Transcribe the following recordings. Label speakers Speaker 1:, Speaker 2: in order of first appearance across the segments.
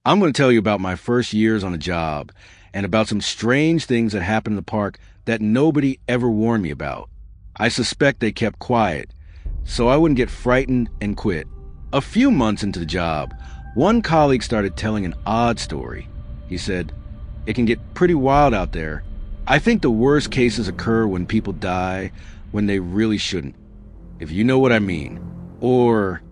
Speaker 1: I'm going to tell you about my first years on a job and about some strange things that happened in the park that nobody ever warned me about. I suspect they kept quiet, so I wouldn't get frightened and quit. A few months into the job, one colleague started telling an odd story. He said, "It can get pretty wild out there. I think the worst cases occur when people die when they really shouldn't, if you know what I mean. Or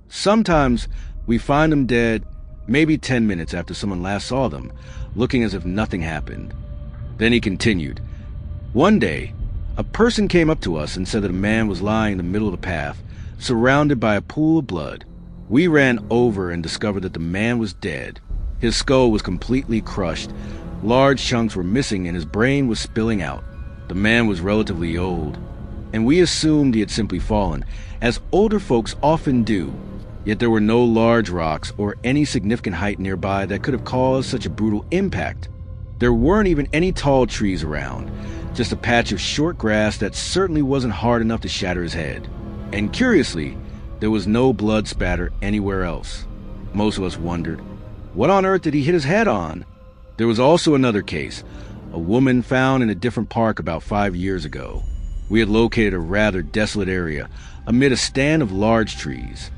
Speaker 1: sometimes we find them dead maybe 10 minutes after someone last saw them, looking as if nothing happened." Then he continued, "One day, a person came up to us and said that a man was lying in the middle of the path, surrounded by a pool of blood. We ran over and discovered that the man was dead. His skull was completely crushed, large chunks were missing, and his brain was spilling out. The man was relatively old, and we assumed he had simply fallen, as older folks often do. Yet there were no large rocks or any significant height nearby that could have caused such a brutal impact. There weren't even any tall trees around, just a patch of short grass that certainly wasn't hard enough to shatter his head. And curiously, there was no blood spatter anywhere else. Most of us wondered, what on earth did he hit his head on?" There was also another case, a woman found in a different park about 5 years ago. We had located a rather desolate area amid a stand of large trees.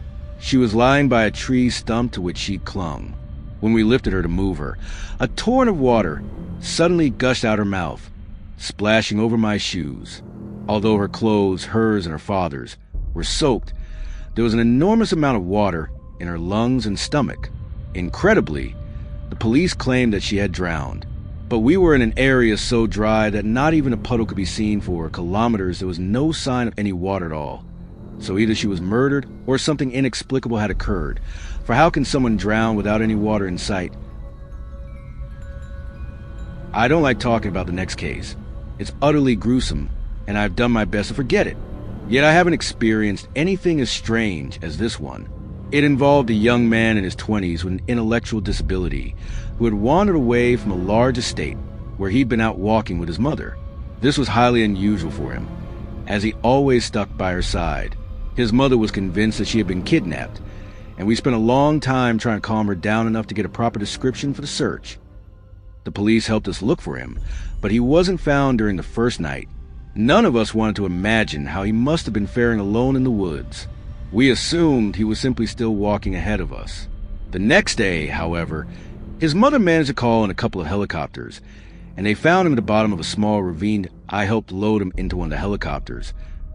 Speaker 1: She was lying by a tree stump to which she clung. When we lifted her to move her, a torrent of water suddenly gushed out her mouth, splashing over my shoes. Although her clothes, hers and her father's, were soaked, there was an enormous amount of water in her lungs and stomach. Incredibly, the police claimed that she had drowned, but we were in an area so dry that not even a puddle could be seen for kilometers. There was no sign of any water at all. So either she was murdered or something inexplicable had occurred, for how can someone drown without any water in sight? I don't like talking about the next case. It's utterly gruesome, and I've done my best to forget it. Yet I haven't experienced anything as strange as this one. It involved a young man in his 20s with an intellectual disability who had wandered away from a large estate where he'd been out walking with his mother. This was highly unusual for him, as he always stuck by her side. His mother was convinced that she had been kidnapped, and we spent a long time trying to calm her down enough to get a proper description for the search. The police helped us look for him, but he wasn't found during the first night. None of us wanted to imagine how he must have been faring alone in the woods. We assumed he was simply still walking ahead of us. The next day, however, his mother managed to call in a couple of helicopters, and they found him at the bottom of a small ravine. I helped load him into one of the helicopters,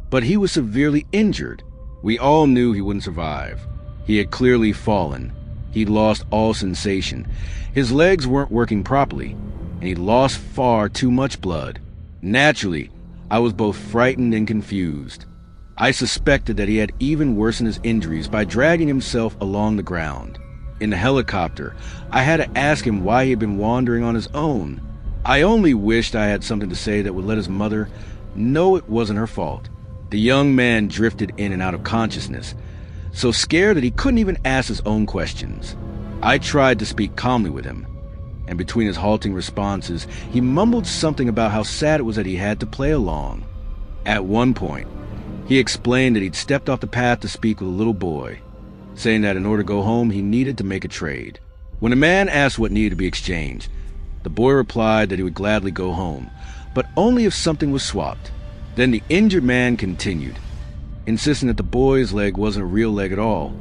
Speaker 1: but he was severely injured. We all knew he wouldn't survive. He had clearly fallen. He'd lost all sensation. His legs weren't working properly, and he'd lost far too much blood. Naturally, I was both frightened and confused. I suspected that he had even worsened his injuries by dragging himself along the ground. In the helicopter, I had to ask him why he had been wandering on his own. I only wished I had something to say that would let his mother know it wasn't her fault. The young man drifted in and out of consciousness, so scared that he couldn't even ask his own questions. I tried to speak calmly with him, and between his halting responses, he mumbled something about how sad it was that he had to play along. At one point, he explained that he'd stepped off the path to speak with a little boy, saying that in order to go home, he needed to make a trade. When the man asked what needed to be exchanged, the boy replied that he would gladly go home, but only if something was swapped. Then the injured man continued, insisting that the boy's leg wasn't a real leg at all,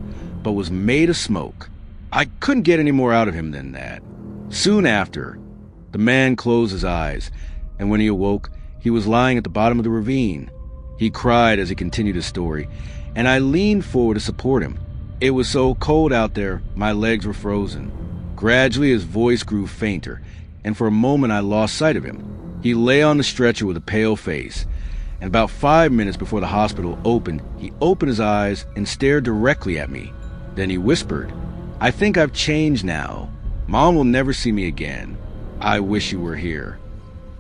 Speaker 1: but was made of smoke. I couldn't get any more out of him than that. Soon after, the man closed his eyes, and when he awoke, he was lying at the bottom of the ravine. He cried as he continued his story, and I leaned forward to support him. It was so cold out there, my legs were frozen. Gradually, his voice grew fainter, and for a moment I lost sight of him. He lay on the stretcher with a pale face, and about 5 minutes before the hospital opened, he opened his eyes and stared directly at me. Then he whispered, "I think I've changed now. Mom will never see me again. I wish you were here."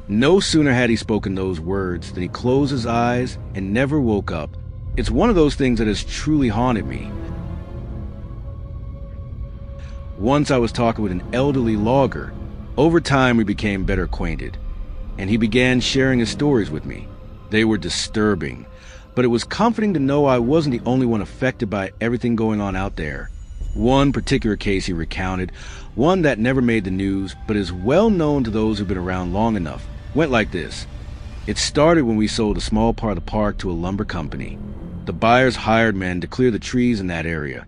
Speaker 1: No sooner had he spoken those words than he closed his eyes and never woke up. It's one of those things that has truly haunted me. Once I was talking with an elderly logger. Over time we became better acquainted, and he began sharing his stories with me. They were disturbing, but it was comforting to know I wasn't the only one affected by everything going on out there. One particular case he recounted, one that never made the news but is well known to those who've been around long enough, went like this. It started when we sold a small part of the park to a lumber company. The buyers hired men to clear the trees in that area,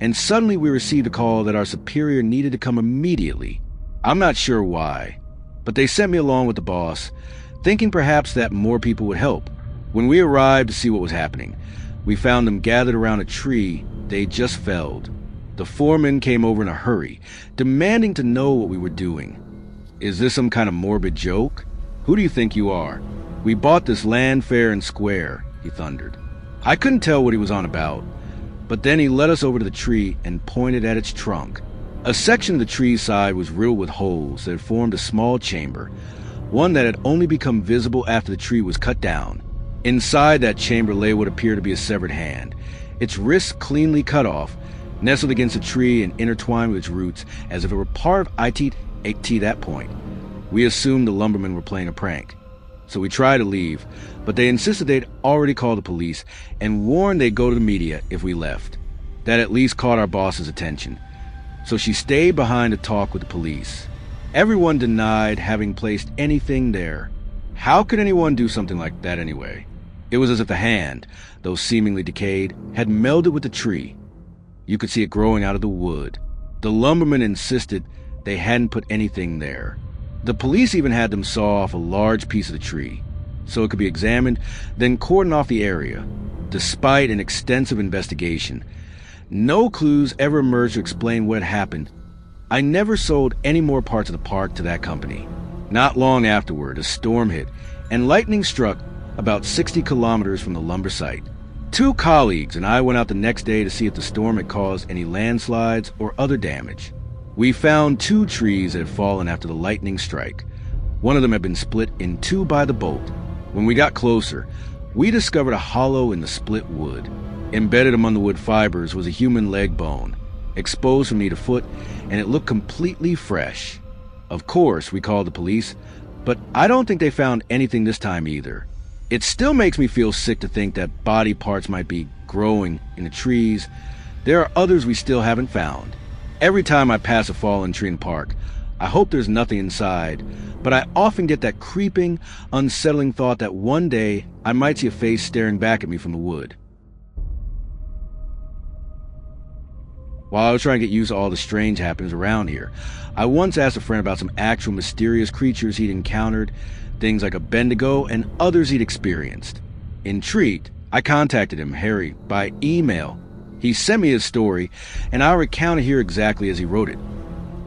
Speaker 1: and suddenly we received a call that our superior needed to come immediately. I'm not sure why, but they sent me along with the boss, thinking perhaps that more people would help. When we arrived to see what was happening, we found them gathered around a tree they just felled. The foreman came over in a hurry, demanding to know what we were doing. Is this some kind of morbid joke? Who do you think you are? We bought this land fair and square, he thundered. I couldn't tell what he was on about, but then he led us over to the tree and pointed at its trunk. A section of the tree's side was riddled with holes that had formed a small chamber, one that had only become visible after the tree was cut down. Inside that chamber lay what appeared to be a severed hand, its wrists cleanly cut off, nestled against a tree and intertwined with its roots as if it were part of IT that point. We assumed the lumbermen were playing a prank, so we tried to leave, but they insisted they'd already called the police and warned they'd go to the media if we left. That at least caught our boss's attention, so she stayed behind to talk with the police. Everyone denied having placed anything there. How could anyone do something like that anyway? It was as if the hand, though seemingly decayed, had melded with the tree. You could see it growing out of the wood. The lumbermen insisted they hadn't put anything there. The police even had them saw off a large piece of the tree, so it could be examined, then cordon off the area. Despite an extensive investigation, no clues ever emerged to explain what happened. I never sold any more parts of the park to that company. Not long afterward, a storm hit, and lightning struck about 60 kilometers from the lumber site. 2 colleagues and I went out the next day to see if the storm had caused any landslides or other damage. We found 2 trees that had fallen after the lightning strike. One of them had been split in 2 by the bolt. When we got closer, we discovered a hollow in the split wood. Embedded among the wood fibers was a human leg bone, exposed from knee to foot, and it looked completely fresh. Of course, we called the police, but I don't think they found anything this time either. It still makes me feel sick to think that body parts might be growing in the trees. There are others we still haven't found. Every time I pass a fallen tree in the park, I hope there's nothing inside, but I often get that creeping, unsettling thought that one day I might see a face staring back at me from the wood. While I was trying to get used to all the strange happenings around here, I once asked a friend about some actual mysterious creatures he'd encountered, things like a Bendigo and others he'd experienced. Intrigued, I contacted him, Harry, by email. He sent me his story, and I'll recount it here exactly as he wrote it.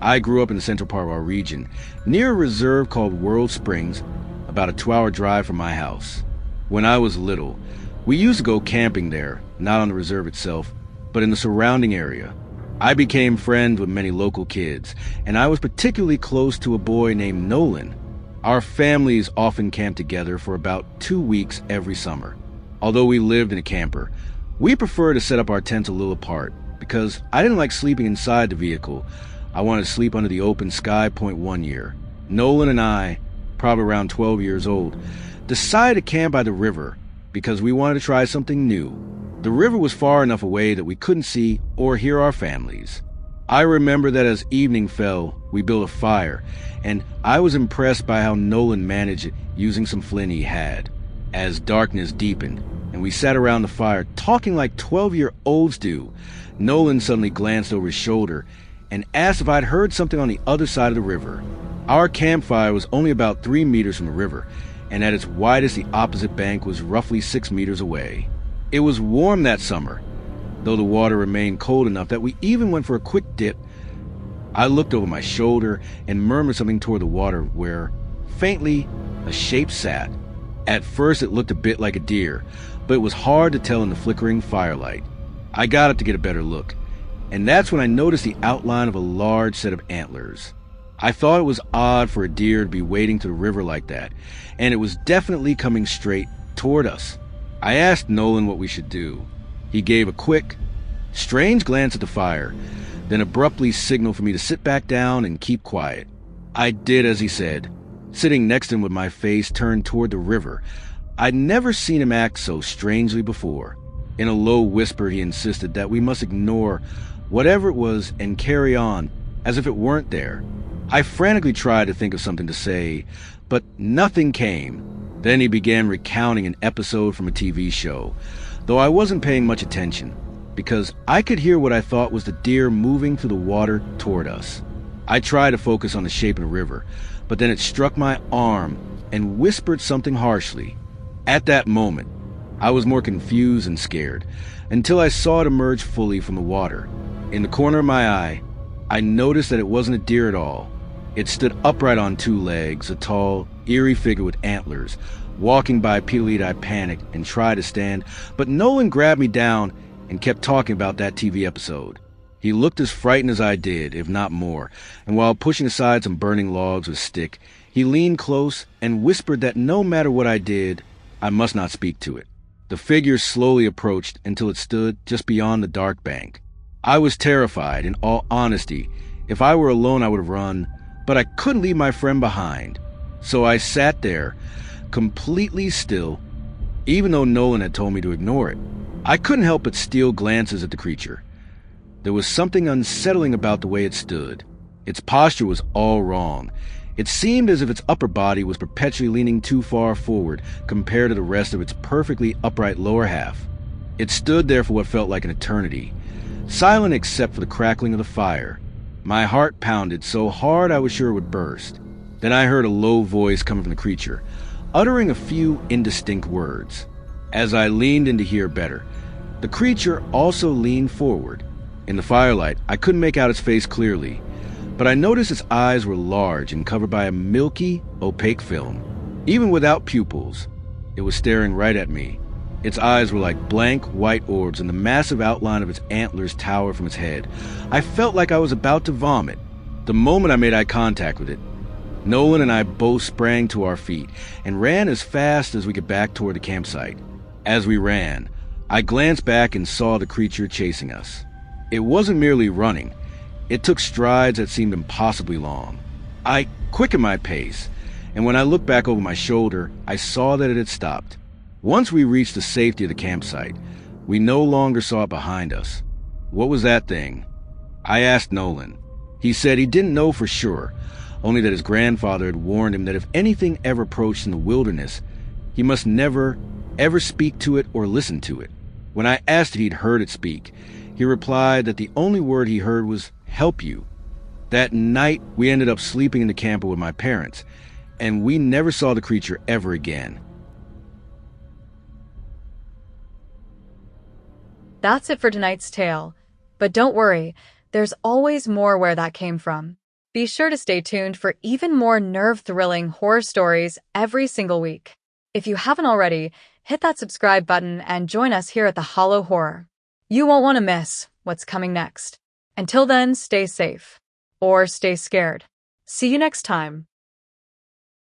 Speaker 1: I grew up in the central part of our region, near a reserve called World Springs, about a 2-hour drive from my house. When I was little, we used to go camping there, not on the reserve itself, but in the surrounding area. I became friends with many local kids, and I was particularly close to a boy named Nolan. Our families often camped together for about 2 weeks every summer. Although we lived in a camper, we preferred to set up our tents a little apart, because I didn't like sleeping inside the vehicle. I wanted to sleep under the open sky. One year, Nolan and I, probably around 12 years old, decided to camp by the river because we wanted to try something new. The river was far enough away that we couldn't see or hear our families. I remember that as evening fell, we built a fire, and I was impressed by how Nolan managed it using some flint he had. As darkness deepened, and we sat around the fire talking like 12-year-olds do, Nolan suddenly glanced over his shoulder and asked if I'd heard something on the other side of the river. Our campfire was only about 3 meters from the river, and at its widest the opposite bank was roughly 6 meters away. It was warm that summer, though the water remained cold enough that we even went for a quick dip. I looked over my shoulder and murmured something toward the water where, faintly, a shape sat. At first it looked a bit like a deer, but it was hard to tell in the flickering firelight. I got up to get a better look, and that's when I noticed the outline of a large set of antlers. I thought it was odd for a deer to be wading to the river like that, and it was definitely coming straight toward us. I asked Nolan what we should do. He gave a quick, strange glance at the fire, then abruptly signaled for me to sit back down and keep quiet. I did as he said, sitting next to him with my face turned toward the river. I'd never seen him act so strangely before. In a low whisper, he insisted that we must ignore whatever it was, and carry on as if it weren't there. I frantically tried to think of something to say, but nothing came. Then he began recounting an episode from a TV show, though I wasn't paying much attention, because I could hear what I thought was the deer moving through the water toward us. I tried to focus on the shape of the river, but then it struck my arm and whispered something harshly. At that moment, I was more confused and scared, until I saw it emerge fully from the water. In the corner of my eye, I noticed that it wasn't a deer at all. It stood upright on two legs, a tall, eerie figure with antlers. Walking by Pete, I panicked and tried to stand, but Nolan grabbed me down and kept talking about that TV episode. He looked as frightened as I did, if not more, and while pushing aside some burning logs with a stick, he leaned close and whispered that no matter what I did, I must not speak to it. The figure slowly approached until it stood just beyond the dark bank. I was terrified, in all honesty. If I were alone, I would have run, but I couldn't leave my friend behind. So I sat there, completely still, even though Nolan had told me to ignore it. I couldn't help but steal glances at the creature. There was something unsettling about the way it stood. Its posture was all wrong. It seemed as if its upper body was perpetually leaning too far forward compared to the rest of its perfectly upright lower half. It stood there for what felt like an eternity, silent except for the crackling of the fire. My heart pounded so hard I was sure it would burst. Then I heard a low voice coming from the creature, uttering a few indistinct words. As I leaned in to hear better, the creature also leaned forward. In the firelight, I couldn't make out its face clearly, but I noticed its eyes were large and covered by a milky, opaque film. Even without pupils, it was staring right at me. Its eyes were like blank white orbs, and the massive outline of its antlers towered from its head. I felt like I was about to vomit. The moment I made eye contact with it, Nolan and I both sprang to our feet and ran as fast as we could back toward the campsite. As we ran, I glanced back and saw the creature chasing us. It wasn't merely running. It took strides that seemed impossibly long. I quickened my pace, and when I looked back over my shoulder, I saw that it had stopped. Once we reached the safety of the campsite, we no longer saw it behind us. What was that thing? I asked Nolan. He said he didn't know for sure, only that his grandfather had warned him that if anything ever approached in the wilderness, he must never, ever speak to it or listen to it. When I asked if he'd heard it speak, he replied that the only word he heard was, "help you." That night, we ended up sleeping in the camper with my parents, and we never saw the creature ever again.
Speaker 2: That's it for tonight's tale. But don't worry, there's always more where that came from. Be sure to stay tuned for even more nerve-thrilling horror stories every single week. If you haven't already, hit that subscribe button and join us here at the Hollow Horror. You won't want to miss what's coming next. Until then, stay safe. Or stay scared. See you next time.